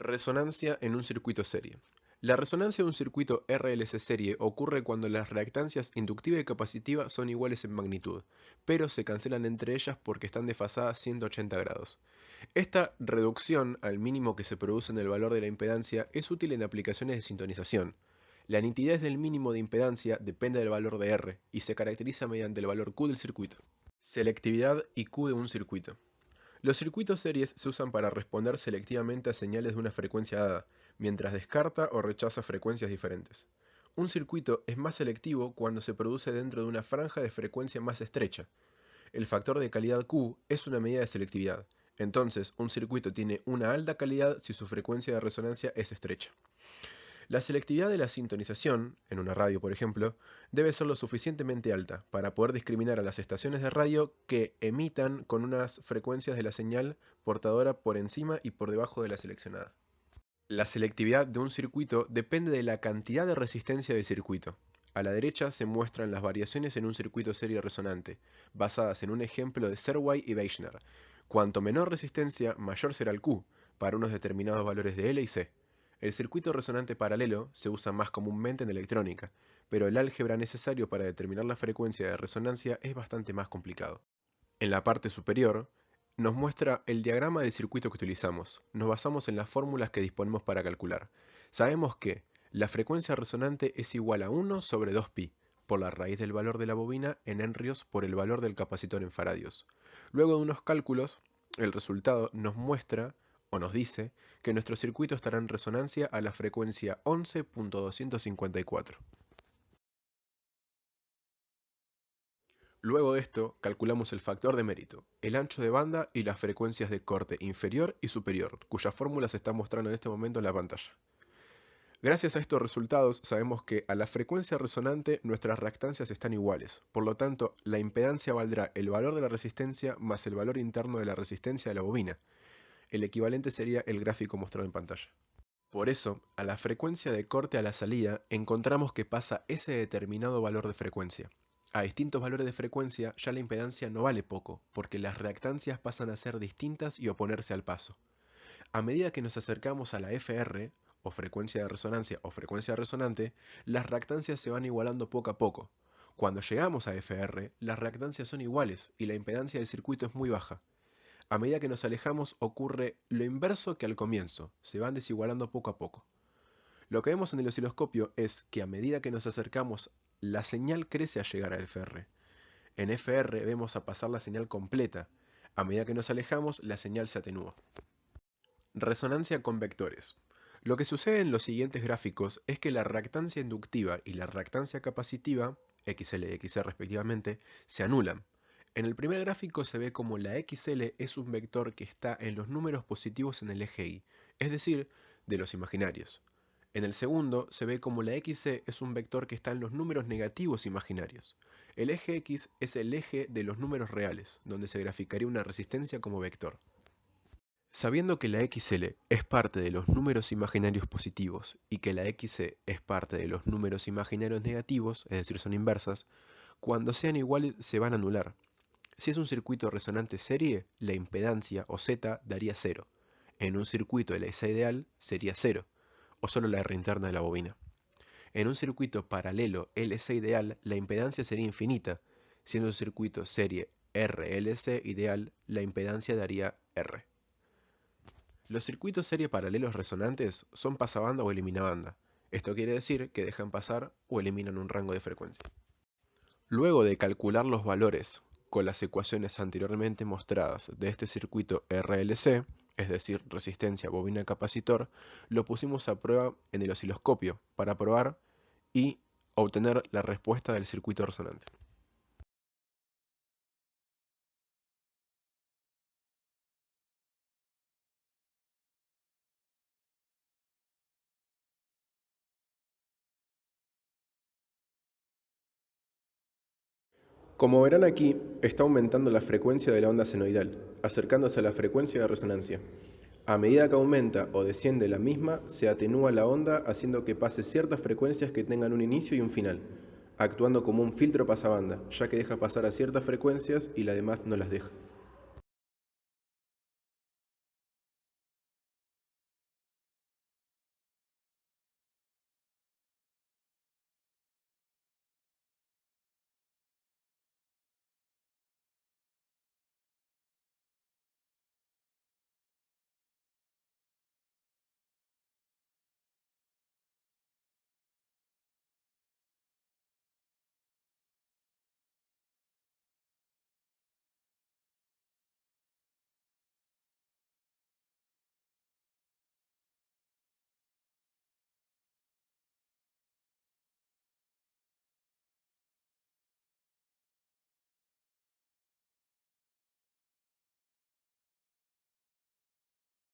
Resonancia en un circuito serie. La resonancia de un circuito RLC serie ocurre cuando las reactancias inductiva y capacitiva son iguales en magnitud, pero se cancelan entre ellas porque están desfasadas 180 grados. Esta reducción al mínimo que se produce en el valor de la impedancia es útil en aplicaciones de sintonización. La nitidez del mínimo de impedancia depende del valor de R y se caracteriza mediante el valor Q del circuito. Selectividad y Q de un circuito. Los circuitos series se usan para responder selectivamente a señales de una frecuencia dada, mientras descarta o rechaza frecuencias diferentes. Un circuito es más selectivo cuando se produce dentro de una franja de frecuencia más estrecha. El factor de calidad Q es una medida de selectividad. Entonces, un circuito tiene una alta calidad si su frecuencia de resonancia es estrecha. La selectividad de la sintonización, en una radio por ejemplo, debe ser lo suficientemente alta para poder discriminar a las estaciones de radio que emitan con unas frecuencias de la señal portadora por encima y por debajo de la seleccionada. La selectividad de un circuito depende de la cantidad de resistencia del circuito. A la derecha se muestran las variaciones en un circuito serie resonante, basadas en un ejemplo de Serway y Weichner. Cuanto menor resistencia, mayor será el Q, para unos determinados valores de L y C. El circuito resonante paralelo se usa más comúnmente en electrónica, pero el álgebra necesario para determinar la frecuencia de resonancia es bastante más complicado. En la parte superior, nos muestra el diagrama del circuito que utilizamos. Nos basamos en las fórmulas que disponemos para calcular. Sabemos que la frecuencia resonante es igual a 1 sobre 2pi, por la raíz del valor de la bobina en henrios por el valor del capacitor en faradios. Luego de unos cálculos, el resultado nos muestra o nos dice que nuestro circuito estará en resonancia a la frecuencia 11.254. Luego de esto, calculamos el factor de mérito, el ancho de banda y las frecuencias de corte inferior y superior, cuya fórmula se está mostrando en este momento en la pantalla. Gracias a estos resultados sabemos que a la frecuencia resonante nuestras reactancias están iguales, por lo tanto la impedancia valdrá el valor de la resistencia más el valor interno de la resistencia de la bobina. El equivalente sería el gráfico mostrado en pantalla. Por eso, a la frecuencia de corte a la salida encontramos que pasa ese determinado valor de frecuencia. A distintos valores de frecuencia ya la impedancia no vale poco, porque las reactancias pasan a ser distintas y oponerse al paso. A medida que nos acercamos a la FR, o frecuencia de resonancia o frecuencia resonante, las reactancias se van igualando poco a poco. Cuando llegamos a FR, las reactancias son iguales y la impedancia del circuito es muy baja. A medida que nos alejamos ocurre lo inverso que al comienzo, se van desigualando poco a poco. Lo que vemos en el osciloscopio es que a medida que nos acercamos, la señal crece a llegar a FR. En FR vemos a pasar la señal completa. A medida que nos alejamos, la señal se atenúa. Resonancia con vectores. Lo que sucede en los siguientes gráficos es que la reactancia inductiva y la reactancia capacitiva, XL y XC respectivamente, se anulan. En el primer gráfico se ve como la XL es un vector que está en los números positivos en el eje Y, es decir, de los imaginarios. En el segundo se ve como la XC es un vector que está en los números negativos imaginarios. El eje X es el eje de los números reales, donde se graficaría una resistencia como vector. Sabiendo que la XL es parte de los números imaginarios positivos y que la XC es parte de los números imaginarios negativos, es decir, son inversas, cuando sean iguales se van a anular. Si es un circuito resonante serie, la impedancia o Z daría 0. En un circuito LC ideal sería 0, o solo la R interna de la bobina. En un circuito paralelo LC ideal, la impedancia sería infinita. Siendo un circuito serie RLC ideal, la impedancia daría R. Los circuitos serie paralelos resonantes son pasabanda o eliminabanda. Esto quiere decir que dejan pasar o eliminan un rango de frecuencia. Luego de calcular los valores con las ecuaciones anteriormente mostradas de este circuito RLC, es decir, resistencia bobina capacitor, lo pusimos a prueba en el osciloscopio para probar y obtener la respuesta del circuito resonante. Como verán aquí, está aumentando la frecuencia de la onda senoidal, acercándose a la frecuencia de resonancia. A medida que aumenta o desciende la misma, se atenúa la onda haciendo que pase ciertas frecuencias que tengan un inicio y un final, actuando como un filtro pasabanda, ya que deja pasar a ciertas frecuencias y las demás no las deja.